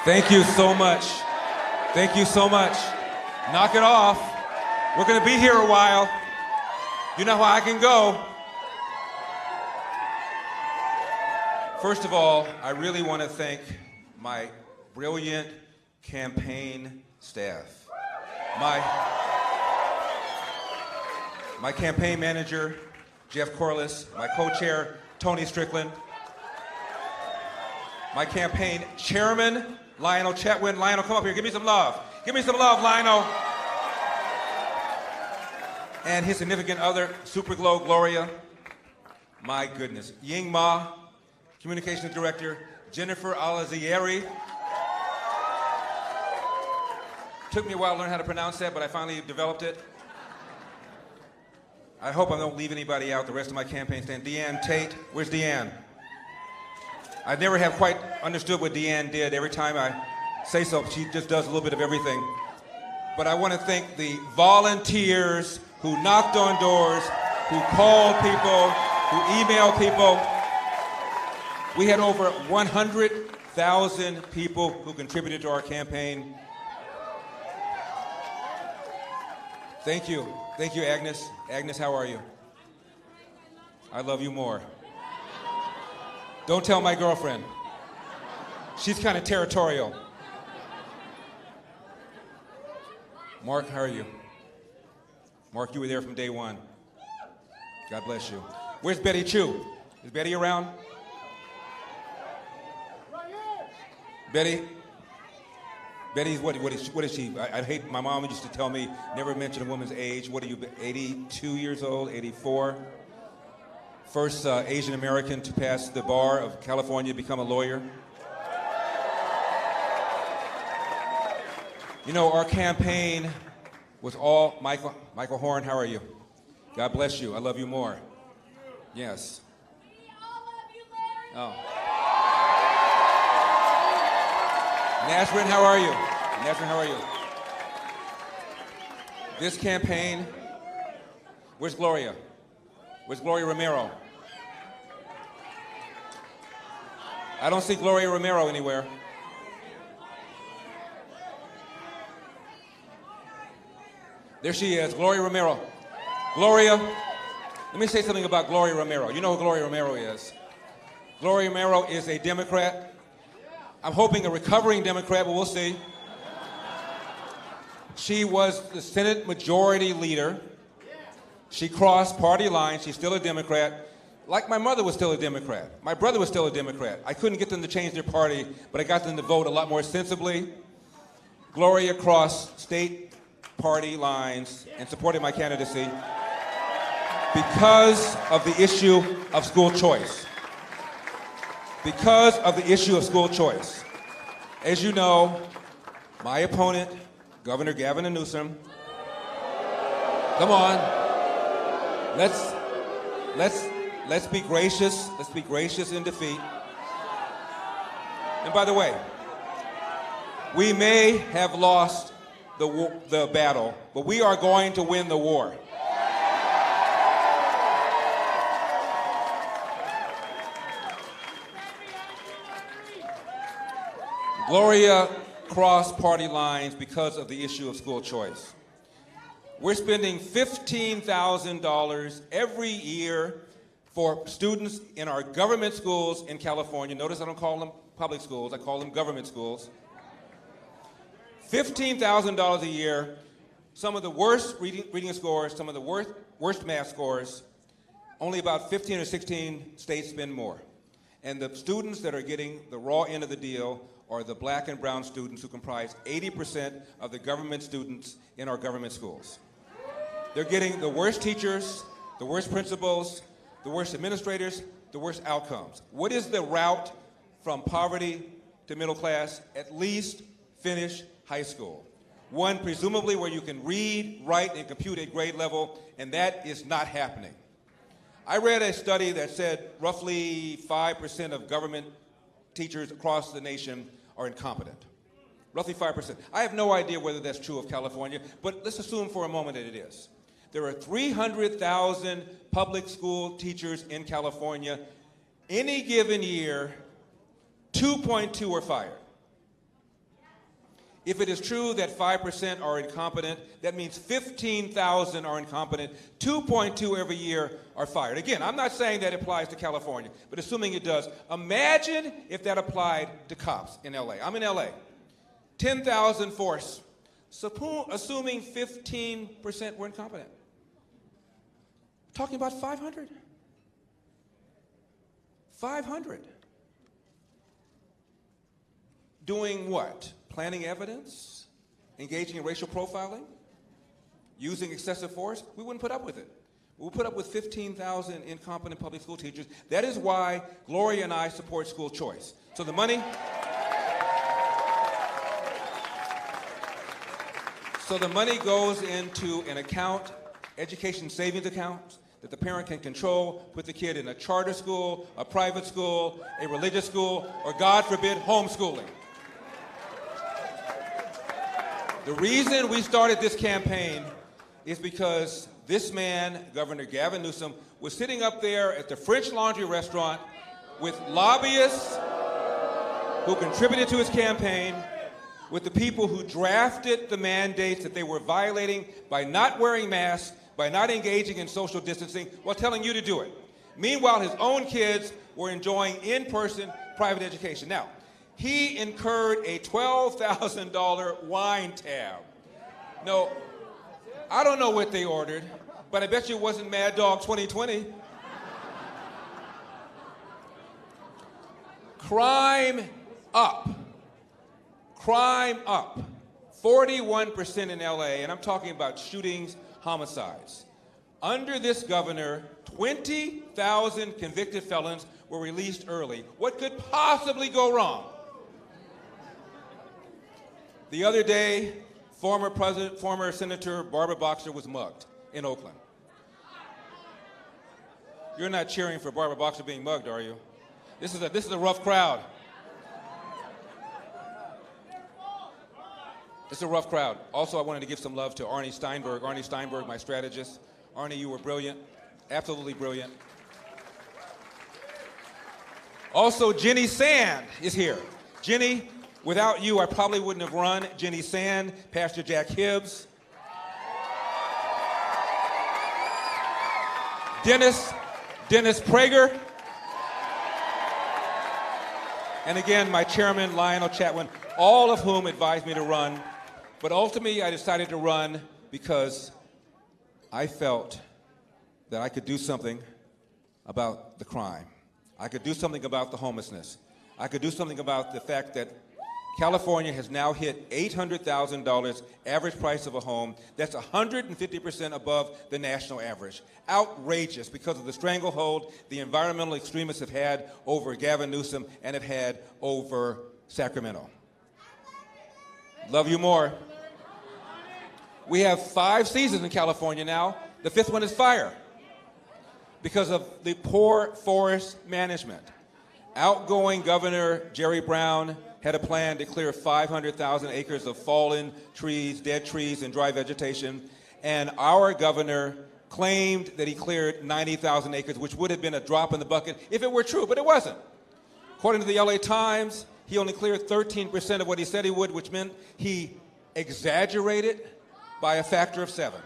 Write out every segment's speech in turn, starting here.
Thank you so much. Thank you so much. Knock it off. We're going to be here a while. You know how I can go. First of all, I really want to thank my brilliant campaign staff. My campaign manager, Jeff Corliss, my co-chair, Tony Strickland, my campaign chairman, Lionel Chetwin. Lionel, come up here. Give me some love. Give me some love, Lionel. And his significant other, Superglow Gloria. My goodness. Ying Ma, communications director, Jennifer Alazieri. Took me a while to learn how to pronounce that, but I finally developed it. I hope I don't leave anybody out, the rest of my campaign stand. Deanne Tate. Where's Deanne? I never have quite understood what Deanne did. Every time I say something, she just does a little bit of everything. But I want to thank the volunteers who knocked on doors, who called people, who emailed people. We had over 100,000 people who contributed to our campaign. Thank you. Thank you, Agnes. Agnes, how are you? I love you more. Don't tell my girlfriend. She's kind of territorial. Mark, how are you? Mark, you were there from day one. God bless you. Where's Betty Chu? Is Betty around? Betty? Betty's what is she? I hate, my mom used to tell me, never mention a woman's age. What are you, 82 years old, 84? First Asian American to pass the bar of California, become a lawyer. You know, our campaign was all, Michael Horn, how are you? God bless you, I love you more. Yes. We all love you, Larry. Oh. Nasrin, how are you? Nasrin, how are you? This campaign, where's Gloria? Where's Gloria Romero? I don't see Gloria Romero anywhere. There she is, Gloria Romero. Gloria, let me say something about Gloria Romero. You know who Gloria Romero is. Gloria Romero is a Democrat. I'm hoping a recovering Democrat, but we'll see. She was the Senate Majority Leader. She crossed party lines. She's still a Democrat. Like my mother was still a Democrat. My brother was still a Democrat. I couldn't get them to change their party, but I got them to vote a lot more sensibly. Gloria crossed state party lines and supported my candidacy because of the issue of school choice. Because of the issue of school choice. As you know, my opponent, Governor Gavin Newsom, come on, let's be gracious. Let's be gracious in defeat. And by the way, we may have lost the battle, but we are going to win the war. Gloria crossed party lines because of the issue of school choice. We're spending $15,000 every year for students in our government schools in California. Notice I don't call them public schools, I call them government schools. $15,000 a year, some of the worst reading scores, some of the worst math scores. Only about 15 or 16 states spend more. And the students that are getting the raw end of the deal are the black and brown students who comprise 80% of the government students in our government schools. They're getting the worst teachers, the worst principals, the worst administrators, the worst outcomes. What is the route from poverty to middle class? At least finish high school. One, presumably where you can read, write, and compute at grade level, and that is not happening. I read a study that said roughly 5% of government teachers across the nation are incompetent. Roughly 5%. I have no idea whether that's true of California, but let's assume for a moment that it is. There are 300,000 public school teachers in California. Any given year, 2.2 are fired. If it is true that 5% are incompetent, that means 15,000 are incompetent, 2.2 every year are fired. Again, I'm not saying that applies to California, but assuming it does, imagine if that applied to cops in LA. I'm in LA. 10,000 force, assuming 15% were incompetent. Talking about 500. 500. Doing what? Planting evidence? Engaging in racial profiling? Using excessive force? We wouldn't put up with it. We'll put up with 15,000 incompetent public school teachers. That is why Gloria and I support school choice. So the money goes into an account, education savings account, that the parent can control, put the kid in a charter school, a private school, a religious school, or God forbid, homeschooling. The reason we started this campaign is because this man, Governor Gavin Newsom, was sitting up there at the French Laundry restaurant with lobbyists who contributed to his campaign, with the people who drafted the mandates that they were violating by not wearing masks, by not engaging in social distancing, while telling you to do it. Meanwhile, his own kids were enjoying in-person private education. Now, he incurred a $12,000 wine tab. No, I don't know what they ordered, but I bet you it wasn't Mad Dog 2020. Crime up. Crime up. 41% in LA, and I'm talking about shootings, homicides. Under this governor, 20,000 convicted felons were released early. What could possibly go wrong? The other day, former Senator Barbara Boxer was mugged in Oakland. You're not cheering for Barbara Boxer being mugged, are you? This is a rough crowd. It's a rough crowd. Also, I wanted to give some love to Arnie Steinberg. Arnie Steinberg, my strategist. Arnie, you were brilliant, absolutely brilliant. Also, Jenny Sand is here. Jenny, without you, I probably wouldn't have run. Jenny Sand, Pastor Jack Hibbs. Dennis Prager. And again, my chairman, Lionel Chatwin, all of whom advised me to run. But ultimately, I decided to run because I felt that I could do something about the crime. I could do something about the homelessness. I could do something about the fact that California has now hit $800,000 average price of a home. That's 150% above the national average. Outrageous because of the stranglehold the environmental extremists have had over Gavin Newsom and have had over Sacramento. Love you more. We have 5 seasons in California now. The 5th one is fire because of the poor forest management. Outgoing Governor Jerry Brown had a plan to clear 500,000 acres of fallen trees, dead trees, and dry vegetation. And our governor claimed that he cleared 90,000 acres, which would have been a drop in the bucket if it were true, but it wasn't. According to the LA Times, he only cleared 13% of what he said he would, which meant he exaggerated by a factor of 7.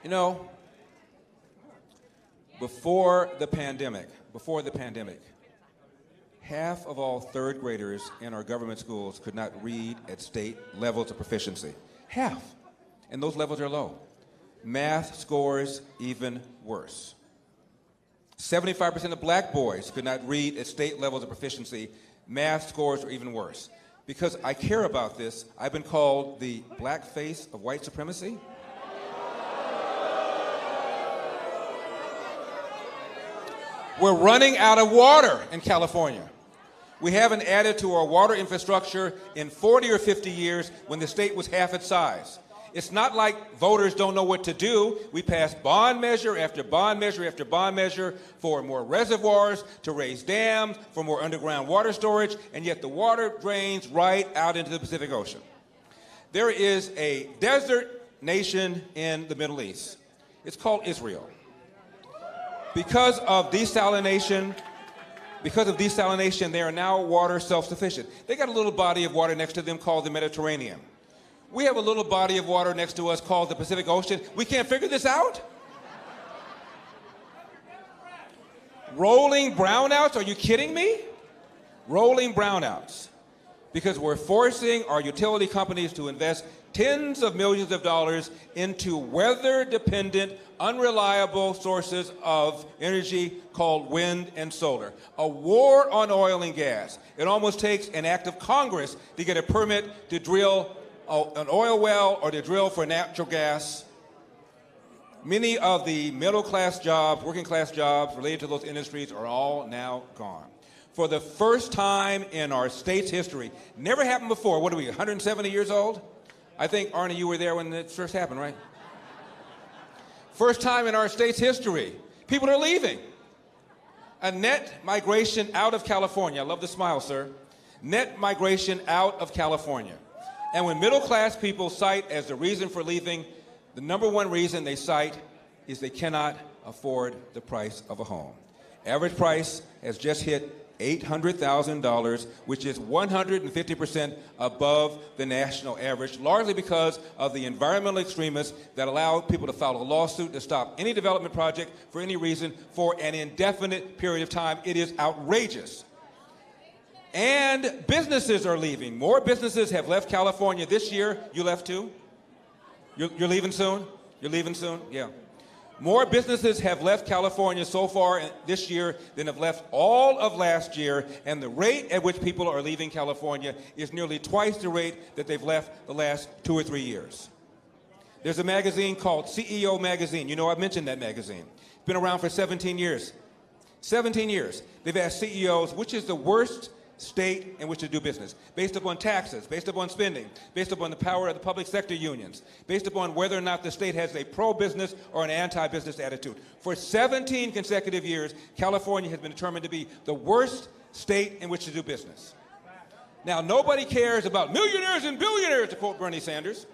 You know, before the pandemic, half of all 3rd graders in our government schools could not read at state levels of proficiency. Half. And those levels are low. Math scores even worse. 75% of black boys could not read at state levels of proficiency. Math scores are even worse. Because I care about this, I've been called the black face of white supremacy. We're running out of water in California. We haven't added to our water infrastructure in 40 or 50 years when the state was half its size. It's not like voters don't know what to do. We passed bond measure after bond measure after bond measure for more reservoirs, to raise dams, for more underground water storage, and yet the water drains right out into the Pacific Ocean. There is a desert nation in the Middle East. It's called Israel. Because of desalination, Because of desalination, they are now water self-sufficient. They got a little body of water next to them called the Mediterranean. We have a little body of water next to us called the Pacific Ocean. We can't figure this out? Rolling brownouts? Are you kidding me? Rolling brownouts. Because we're forcing our utility companies to invest tens of millions of dollars into weather-dependent, unreliable sources of energy called wind and solar. A war on oil and gas. It almost takes an act of Congress to get a permit to drill an oil well or to drill for natural gas. Many of the middle-class jobs, working-class jobs related to those industries are all now gone. For the first time in our state's history, never happened before. What are we, 170 years old? I think, Arnie, you were there when it first happened, right? First time in our state's history, people are leaving. A net migration out of California. I love the smile, sir. Net migration out of California. And when middle-class people cite as the reason for leaving, the number one reason they cite is they cannot afford the price of a home. Average price has just hit $800,000, which is 150% above the national average, largely because of the environmental extremists that allow people to file a lawsuit to stop any development project for any reason for an indefinite period of time. It is outrageous. And businesses are leaving. More businesses have left California this year. You left too? You're leaving soon? You're leaving soon? Yeah. More businesses have left California so far this year than have left all of last year, and the rate at which people are leaving California is nearly twice the rate that they've left the last 2 or 3 years. There's a magazine called CEO Magazine. You know, I've mentioned that magazine. It's been around for 17 years. 17 years. They've asked CEOs, which is the worst state in which to do business, based upon taxes, based upon spending, based upon the power of the public sector unions, based upon whether or not the state has a pro-business or an anti-business attitude. For 17 consecutive years, California has been determined to be the worst state in which to do business. Now, nobody cares about millionaires and billionaires, to quote Bernie Sanders.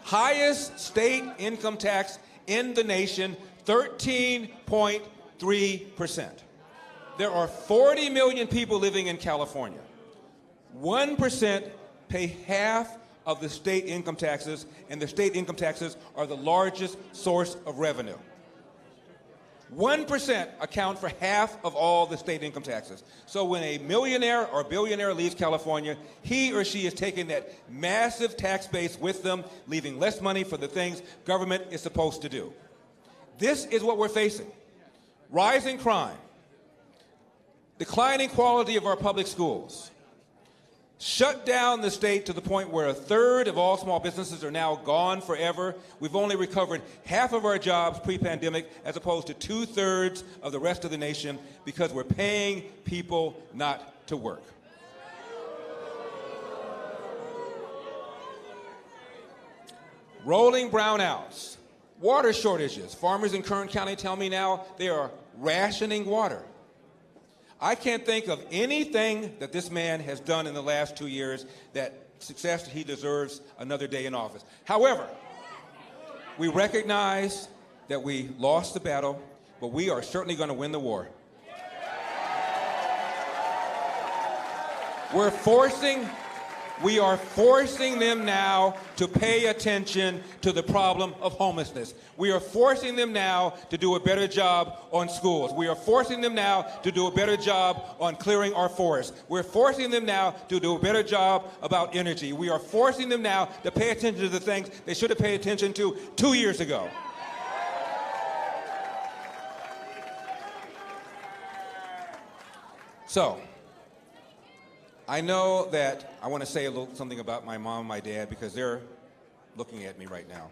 Highest state income tax in the nation, 13.3%. There are 40 million people living in California. 1% pay half of the state income taxes, and the state income taxes are the largest source of revenue. 1% account for half of all the state income taxes. So when a millionaire or billionaire leaves California, he or she is taking that massive tax base with them, leaving less money for the things government is supposed to do. This is what we're facing. Rising crime. Declining quality of our public schools. Shut down the state to the point where 1/3 of all small businesses are now gone forever. We've only recovered half of our jobs pre-pandemic as opposed to 2/3 of the rest of the nation because we're paying people not to work. Rolling brownouts. Water shortages. Farmers in Kern County tell me now they are rationing water. I can't think of anything that this man has done in the last 2 years that suggests he deserves another day in office. However, we recognize that we lost the battle, but we are certainly going to win the war. We are forcing them now to pay attention to the problem of homelessness. We are forcing them now to do a better job on schools. We are forcing them now to do a better job on clearing our forests. We're forcing them now to do a better job about energy. We are forcing them now to pay attention to the things they should have paid attention to 2 years ago. So, I know that I want to say something about my mom and my dad because they're looking at me right now.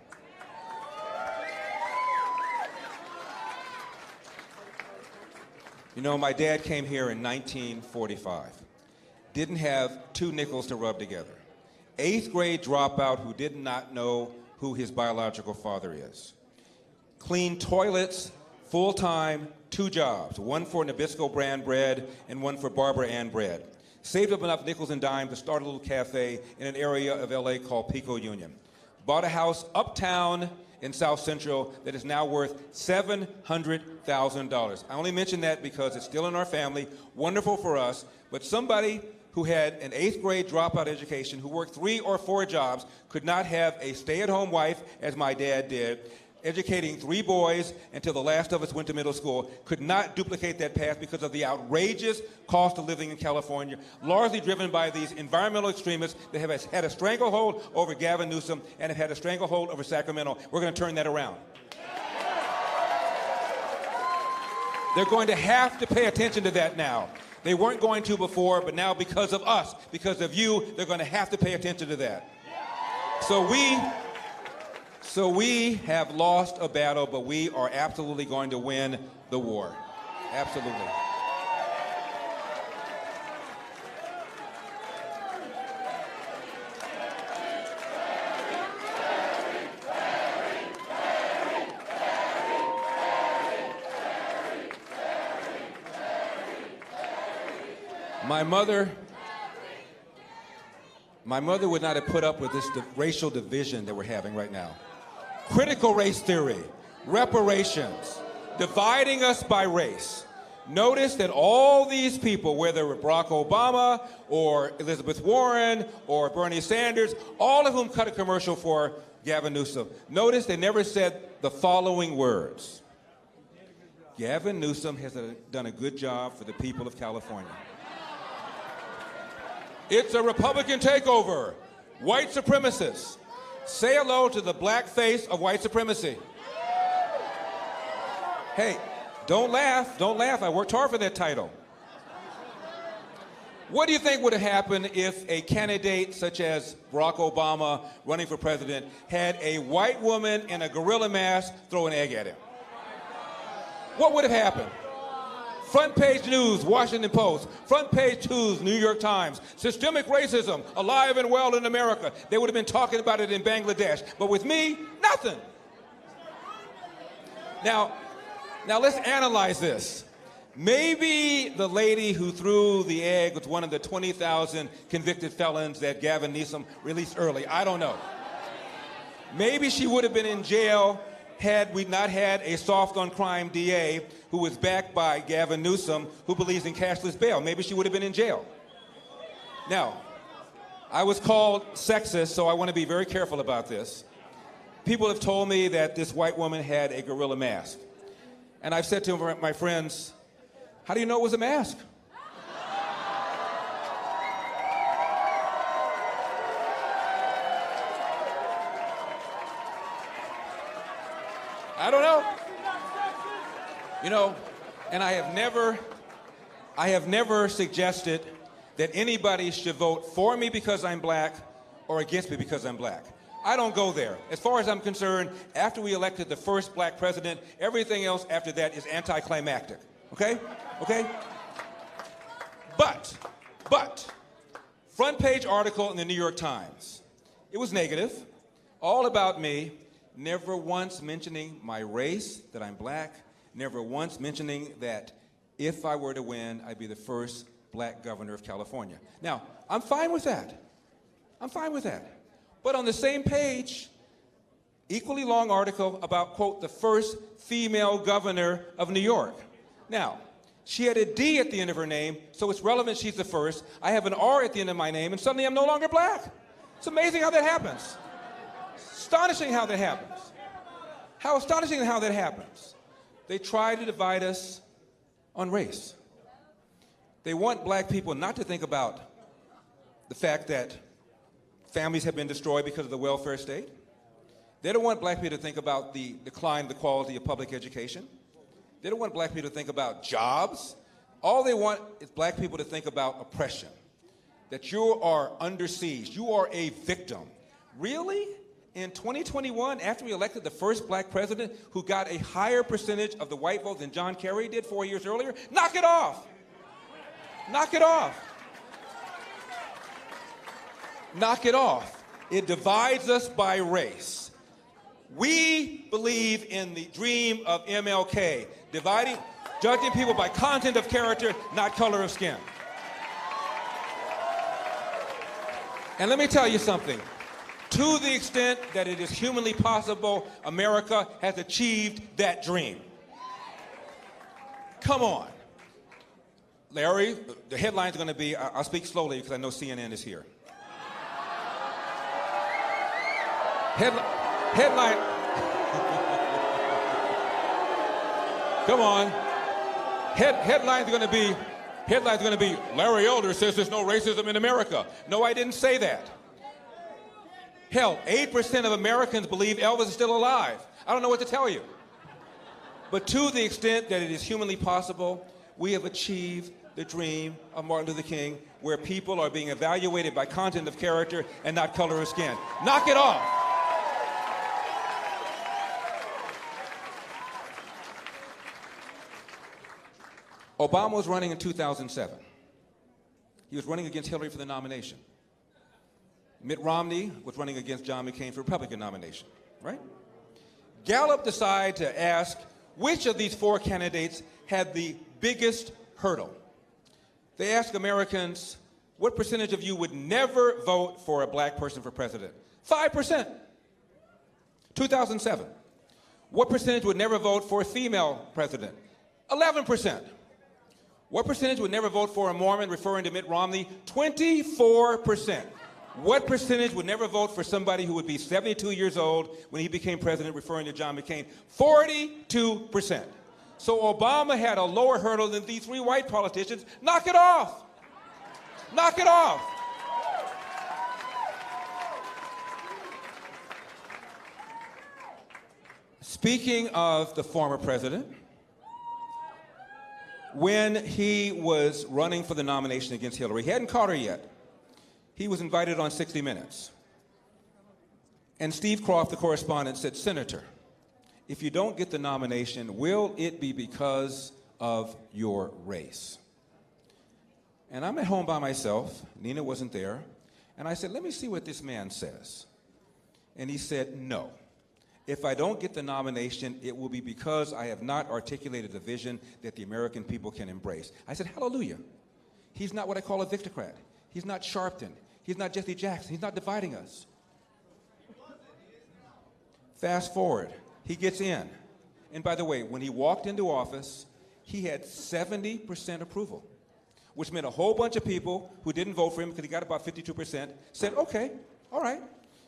You know, my dad came here in 1945. Didn't have 2 nickels to rub together. 8th grade dropout who did not know who his biological father is. Cleaned toilets, full-time, 2 jobs. One for Nabisco brand bread and one for Barbara Ann bread. Saved up enough nickels and dimes to start a little cafe in an area of LA called Pico Union. Bought a house uptown in South Central that is now worth $700,000. I only mention that because it's still in our family, wonderful for us, but somebody who had an 8th grade dropout education, who worked 3 or 4 jobs, could not have a stay-at-home wife, as my dad did, educating 3 boys until the last of us went to middle school, could not duplicate that path because of the outrageous cost of living in California, largely driven by these environmental extremists that have had a stranglehold over Gavin Newsom and have had a stranglehold over Sacramento. We're going to turn that around. They're going to have to pay attention to that now. They weren't going to before, but now because of us, because of you, they're going to have to pay attention to that. So we have lost a battle, but we are absolutely going to win the war. Absolutely. My mother would not have put up with this racial division that we're having right now. Critical race theory, reparations, dividing us by race. Notice that all these people, whether Barack Obama or Elizabeth Warren or Bernie Sanders, all of whom cut a commercial for Gavin Newsom, notice they never said the following words. Gavin Newsom has done a good job for the people of California. It's a Republican takeover. White supremacists. Say hello to the black face of white supremacy. Hey, don't laugh. Don't laugh. I worked hard for that title. What do you think would have happened if a candidate such as Barack Obama running for president had a white woman in a gorilla mask throw an egg at him? What would have happened? Front page news, Washington Post. Front page news, New York Times. Systemic racism, alive and well in America. They would have been talking about it in Bangladesh. But with me, nothing. Now let's analyze this. Maybe the lady who threw the egg was one of the 20,000 convicted felons that Gavin Newsom released early. I don't know. Maybe she would have been in jail had we not had a soft on crime DA who was backed by Gavin Newsom, who believes in cashless bail. Maybe she would have been in jail. Now, I was called sexist, so I want to be very careful about this. People have told me that this white woman had a gorilla mask. And I've said to my friends, how do you know it was a mask? I don't know. You know, and I have never suggested that anybody should vote for me because I'm black or against me because I'm black. I don't go there. As far as I'm concerned, after we elected the first black president, everything else after that is anticlimactic. Okay? Okay? But, front page article in the New York Times. It was negative, all about me, never once mentioning my race, that I'm black, never once mentioning that if I were to win, I'd be the first black governor of California. Now, I'm fine with that. I'm fine with that. But on the same page, equally long article about, quote, the first female governor of New York. Now, she had a D at the end of her name, so it's relevant she's the first. I have an R at the end of my name, and suddenly I'm no longer black. It's amazing how that happens. Astonishing how that happens. How astonishing how that happens. They try to divide us on race. They want black people not to think about the fact that families have been destroyed because of the welfare state. They don't want black people to think about the decline of the quality of public education. They don't want black people to think about jobs. All they want is black people to think about oppression, that you are under siege, you are a victim. Really? In 2021, after we elected the first black president who got a higher percentage of the white vote than John Kerry did 4 years earlier? Knock it off. Knock it off. Knock it off. It divides us by race. We believe in the dream of MLK, judging people by content of character, not color of skin. And let me tell you something. To the extent that it is humanly possible, America has achieved that dream. Come on. Larry, the headline's going to be, I'll speak slowly because I know CNN is here. Headline. Come on. Headline's going to be, Larry Elder says there's no racism in America. No, I didn't say that. Hell, 8% of Americans believe Elvis is still alive. I don't know what to tell you. But to the extent that it is humanly possible, we have achieved the dream of Martin Luther King, where people are being evaluated by content of character and not color of skin. Knock it off. Obama was running in 2007. He was running against Hillary for the nomination. Mitt Romney was running against John McCain for the Republican nomination, right? Gallup decided to ask which of these four candidates had the biggest hurdle. They asked Americans, what percentage of you would never vote for a black person for president? 5%. 2007. What percentage would never vote for a female president? 11%. What percentage would never vote for a Mormon, referring to Mitt Romney? 24%. What percentage would never vote for somebody who would be 72 years old when he became president, referring to John McCain? 42%. So Obama had a lower hurdle than these three white politicians. Knock it off. Knock it off. Speaking of the former president, when he was running for the nomination against Hillary, he hadn't caught her yet. He was invited on 60 Minutes. And Steve Croft, the correspondent, said, Senator, if you don't get the nomination, will it be because of your race? And I'm at home by myself. Nina wasn't there. And I said, let me see what this man says. And he said, no. If I don't get the nomination, it will be because I have not articulated a vision that the American people can embrace. I said, hallelujah. He's not what I call a victocrat. He's not Sharpton. He's not Jesse Jackson. He's not dividing us. Fast forward. He gets in. And by the way, when he walked into office, he had 70% approval, which meant a whole bunch of people who didn't vote for him because he got about 52% said, okay, all right.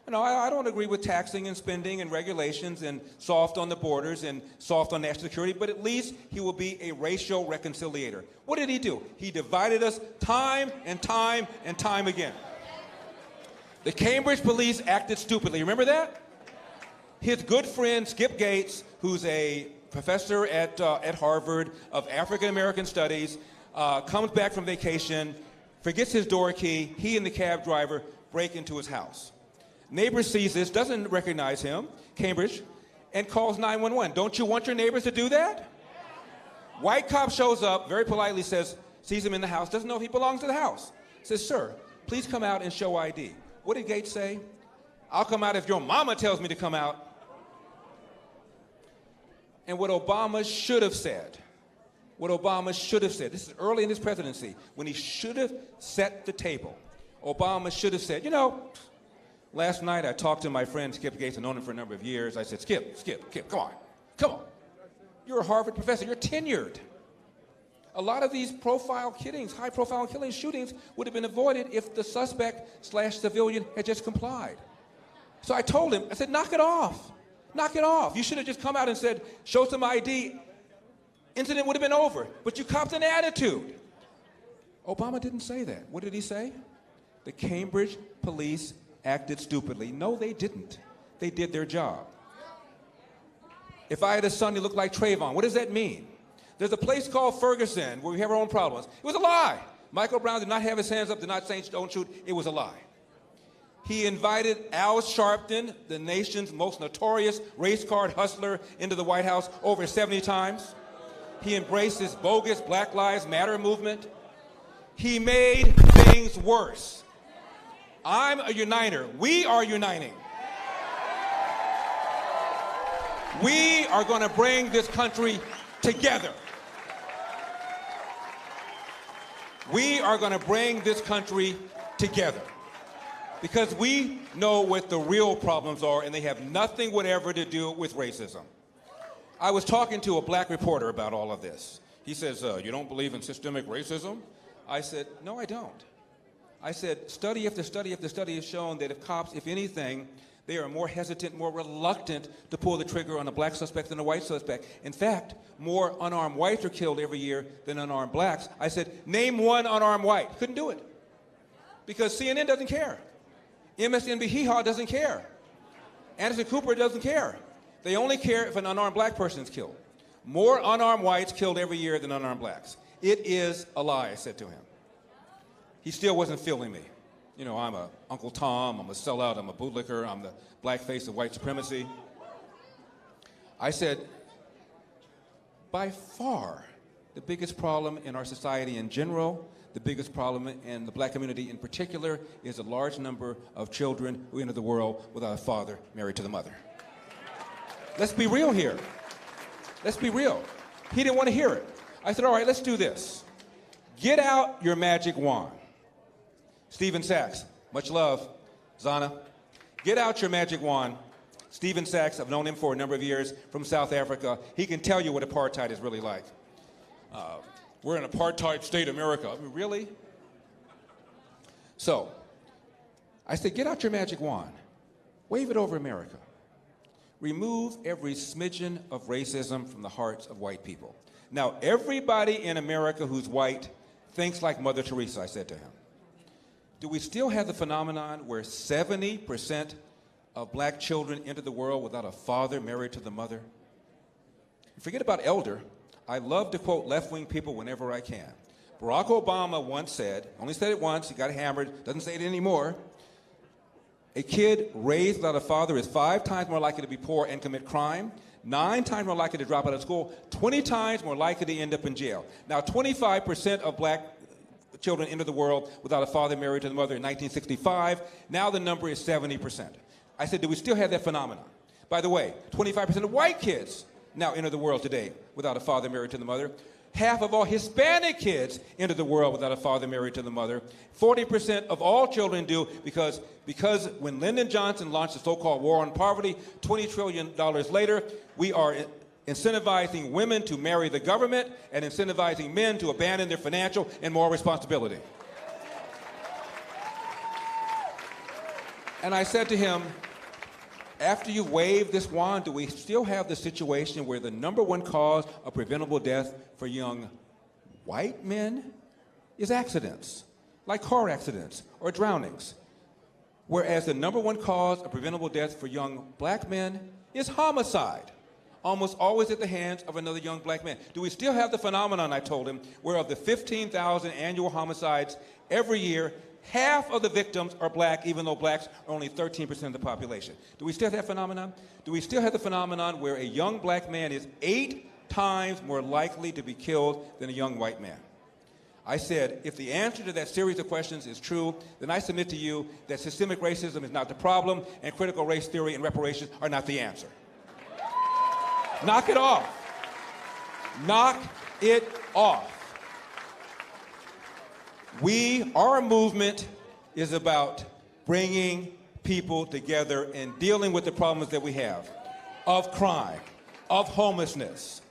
You know, I don't agree with taxing and spending and regulations and soft on the borders and soft on national security, but at least he will be a racial reconciliator. What did he do? He divided us time and time and time again. The Cambridge police acted stupidly. Remember that? His good friend, Skip Gates, who's a professor at Harvard of African American studies, comes back from vacation, forgets his door key. He and the cab driver break into his house. Neighbor sees this, doesn't recognize him, Cambridge, and calls 911. Don't you want your neighbors to do that? White cop shows up, very politely sees him in the house, doesn't know if he belongs to the house. Says, sir, please come out and show ID. What did Gates say? I'll come out if your mama tells me to come out. And what Obama should have said, this is early in his presidency, when he should have set the table, Obama should have said, you know, last night I talked to my friend Skip Gates, I've known him for a number of years. I said, Skip, come on. You're a Harvard professor, you're tenured. A lot of these high-profile killings, shootings would have been avoided if the suspect/civilian had just complied. So I told him, I said, knock it off. Knock it off. You should have just come out and said, show some ID. Incident would have been over. But you copped an attitude. Obama didn't say that. What did he say? The Cambridge police acted stupidly. No, they didn't. They did their job. If I had a son who looked like Trayvon, what does that mean? There's a place called Ferguson where we have our own problems. It was a lie. Michael Brown did not have his hands up, did not say don't shoot. It was a lie. He invited Al Sharpton, the nation's most notorious race card hustler, into the White House over 70 times. He embraced this bogus Black Lives Matter movement. He made things worse. I'm a uniter. We are uniting. We are going to bring this country together. We are going to bring this country together. Because we know what the real problems are, and they have nothing whatever to do with racism. I was talking to a black reporter about all of this. He says, you don't believe in systemic racism? I said, no, I don't. I said, study after study after study has shown that if cops, if anything, they are more hesitant, more reluctant to pull the trigger on a black suspect than a white suspect. In fact, more unarmed whites are killed every year than unarmed blacks. I said, name one unarmed white. Couldn't do it. Because CNN doesn't care. MSNBC doesn't care. Anderson Cooper doesn't care. They only care if an unarmed black person is killed. More unarmed whites killed every year than unarmed blacks. It is a lie, I said to him. He still wasn't feeling me. You know, I'm a Uncle Tom, I'm a sellout, I'm a bootlicker, I'm the black face of white supremacy. I said, by far, the biggest problem in our society in general, the biggest problem in the black community in particular, is a large number of children who enter the world without a father married to the mother. Let's be real here. Let's be real. He didn't want to hear it. I said, all right, let's do this. Get out your magic wand. Stephen Sachs, much love, Zana. Get out your magic wand. Stephen Sachs, I've known him for a number of years, from South Africa. He can tell you what apartheid is really like. We're an apartheid state, America. I mean, really? So, I said, get out your magic wand. Wave it over America. Remove every smidgen of racism from the hearts of white people. Now, everybody in America who's white thinks like Mother Teresa, I said to him. Do we still have the phenomenon where 70% of black children enter the world without a father married to the mother? Forget about elder. I love to quote left-wing people whenever I can. Barack Obama once said, only said it once, he got hammered, doesn't say it anymore, a kid raised without a father is 5 times more likely to be poor and commit crime, 9 times more likely to drop out of school, 20 times more likely to end up in jail. Now, 25% of black children enter the world without a father married to the mother in 1965. Now the number is 70%. I said, do we still have that phenomenon? By the way, 25% of white kids now enter the world today without a father married to the mother. Half of all Hispanic kids enter the world without a father married to the mother. 40% of all children do because when Lyndon Johnson launched the so-called war on poverty, $20 trillion later, we are incentivizing women to marry the government and incentivizing men to abandon their financial and moral responsibility. And I said to him, after you wave this wand, do we still have the situation where the #1 cause of preventable death for young white men is accidents, like car accidents or drownings, whereas the #1 cause of preventable death for young black men is homicide, almost always at the hands of another young black man? Do we still have the phenomenon, I told him, where of the 15,000 annual homicides every year, half of the victims are black, even though blacks are only 13% of the population? Do we still have that phenomenon? Do we still have the phenomenon where a young black man is 8 times more likely to be killed than a young white man? I said, if the answer to that series of questions is true, then I submit to you that systemic racism is not the problem and critical race theory and reparations are not the answer. Knock it off. Knock it off. Our movement is about bringing people together and dealing with the problems that we have of crime, of homelessness,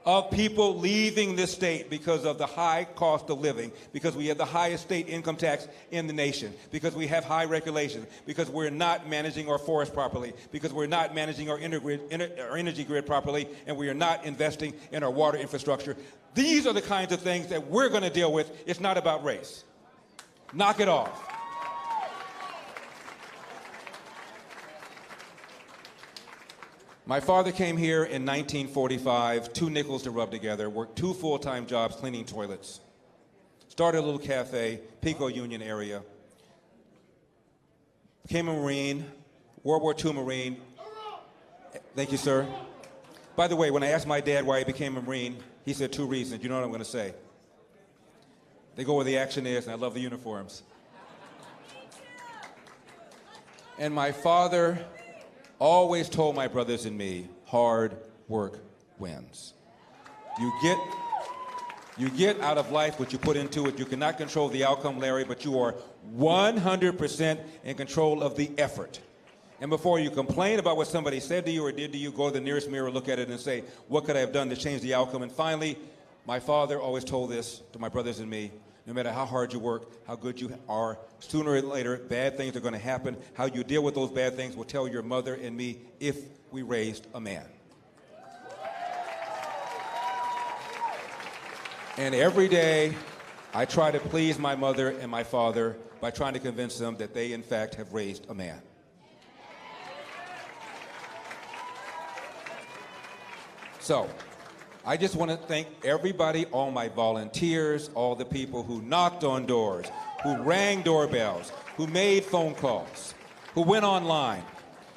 of people leaving this state because of the high cost of living, because we have the highest state income tax in the nation, because we have high regulations, because we're not managing our forests properly, because we're not managing our energy grid properly, and we are not investing in our water infrastructure. These are the kinds of things that we're going to deal with. It's not about race. Knock it off. My father came here in 1945, 2 nickels to rub together, worked 2 full-time jobs cleaning toilets, started a little cafe, Pico Union area, became a Marine, World War II Marine. Thank you, sir. By the way, when I asked my dad why he became a Marine, he said 2 reasons. You know what I'm going to say? They go where the action is, and I love the uniforms. And my father always told my brothers and me, hard work wins. You get out of life what you put into it. You cannot control the outcome, Larry, but you are 100% in control of the effort. And before you complain about what somebody said to you or did to you, go to the nearest mirror, look at it, and say, what could I have done to change the outcome? And finally, my father always told this to my brothers and me: no matter how hard you work, how good you are, sooner or later, bad things are going to happen. How you deal with those bad things will tell your mother and me if we raised a man. And every day, I try to please my mother and my father by trying to convince them that they, in fact, have raised a man. So, I just want to thank everybody, all my volunteers, all the people who knocked on doors, who rang doorbells, who made phone calls, who went online.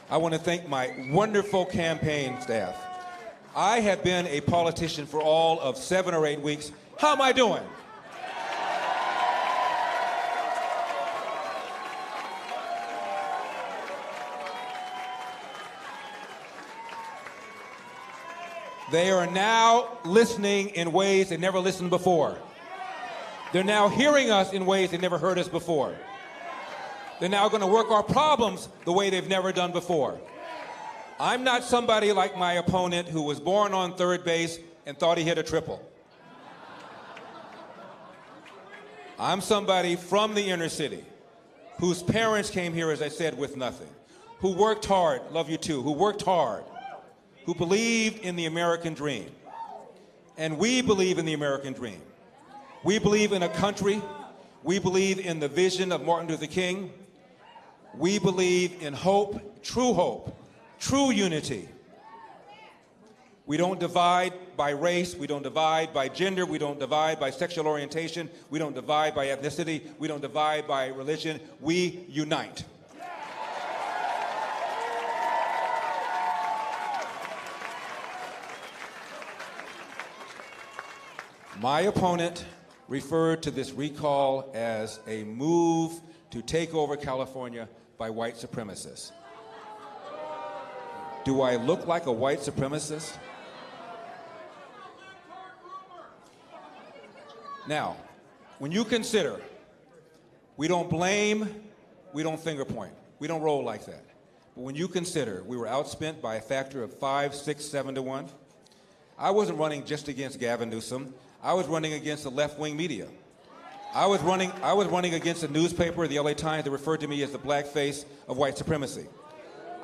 I want to thank my wonderful campaign staff. I have been a politician for all of 7 or 8 weeks. How am I doing? They are now listening in ways they never listened before. They're now hearing us in ways they never heard us before. They're now going to work our problems the way they've never done before. I'm not somebody like my opponent who was born on third base and thought he hit a triple. I'm somebody from the inner city whose parents came here, as I said, with nothing, who worked hard, love you too, who worked hard, who believed in the American dream. And we believe in the American dream. We believe in a country. We believe in the vision of Martin Luther King. We believe in hope, true unity. We don't divide by race. We don't divide by gender. We don't divide by sexual orientation. We don't divide by ethnicity. We don't divide by religion. We unite. My opponent referred to this recall as a move to take over California by white supremacists. Do I look like a white supremacist? Now, when you consider, we don't blame, we don't finger point, we don't roll like that. But when you consider we were outspent by a factor of 5, 6, 7 to 1, I wasn't running just against Gavin Newsom. I was running against the left-wing media. I was running against a newspaper, the LA Times, that referred to me as the black face of white supremacy.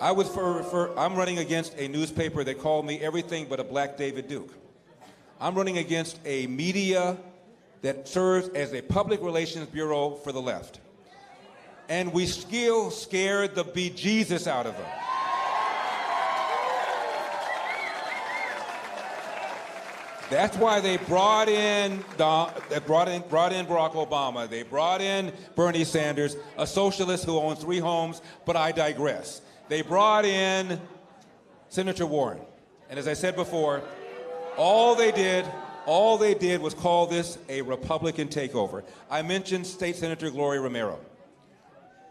I'm running against a newspaper that called me everything but a black David Duke. I'm running against a media that serves as a public relations bureau for the left. And we still scared the bejesus out of them. That's why they brought in Barack Obama. They brought in Bernie Sanders, a socialist who owns 3 homes, but I digress. They brought in Senator Warren. And as I said before, all they did was call this a Republican takeover. I mentioned State Senator Gloria Romero.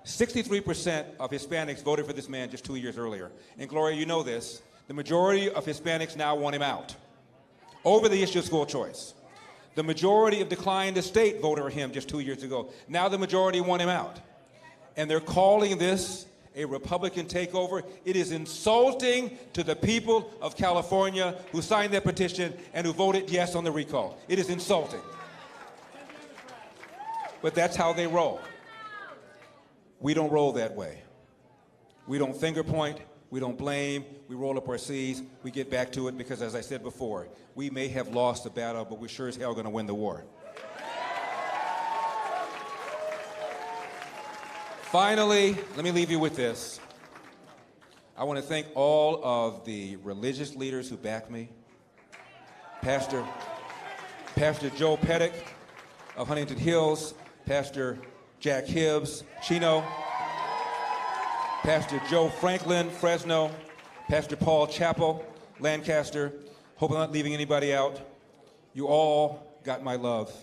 63% of Hispanics voted for this man just 2 years earlier. And Gloria, you know this, the majority of Hispanics now want him out over the issue of school choice. The majority of declined to state voted for him just 2 years ago. Now the majority want him out. And they're calling this a Republican takeover. It is insulting to the people of California who signed that petition and who voted yes on the recall. It is insulting. But that's how they roll. We don't roll that way. We don't finger point. We don't blame, we roll up our sleeves, we get back to it because, as I said before, we may have lost the battle, but we're sure as hell going to win the war. Finally, let me leave you with this. I want to thank all of the religious leaders who back me. Pastor Joe Pettick of Huntington Hills, Pastor Jack Hibbs, Chino, Pastor Joe Franklin, Fresno, Pastor Paul Chappell, Lancaster. Hope I'm not leaving anybody out. You all got my love,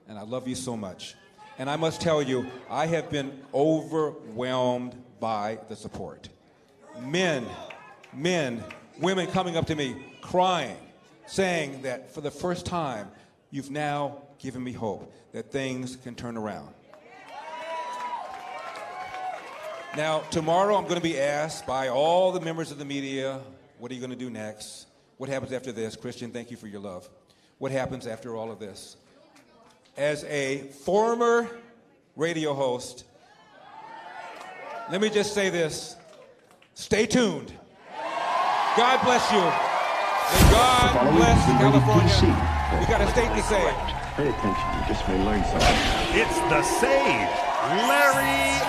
and I love you so much. And I must tell you, I have been overwhelmed by the support. Men, women coming up to me, crying, saying that for the first time, You've now given me hope that things can turn around. Now, tomorrow I'm going to be asked by all the members of the media, what are you going to do next? What happens after this? Christian, thank you for your love. What happens after all of this? As a former radio host, let me just say this. Stay tuned. God bless you. And God bless California. We got a state to save. Pay attention. You just may learn something. It's the Sage, Larry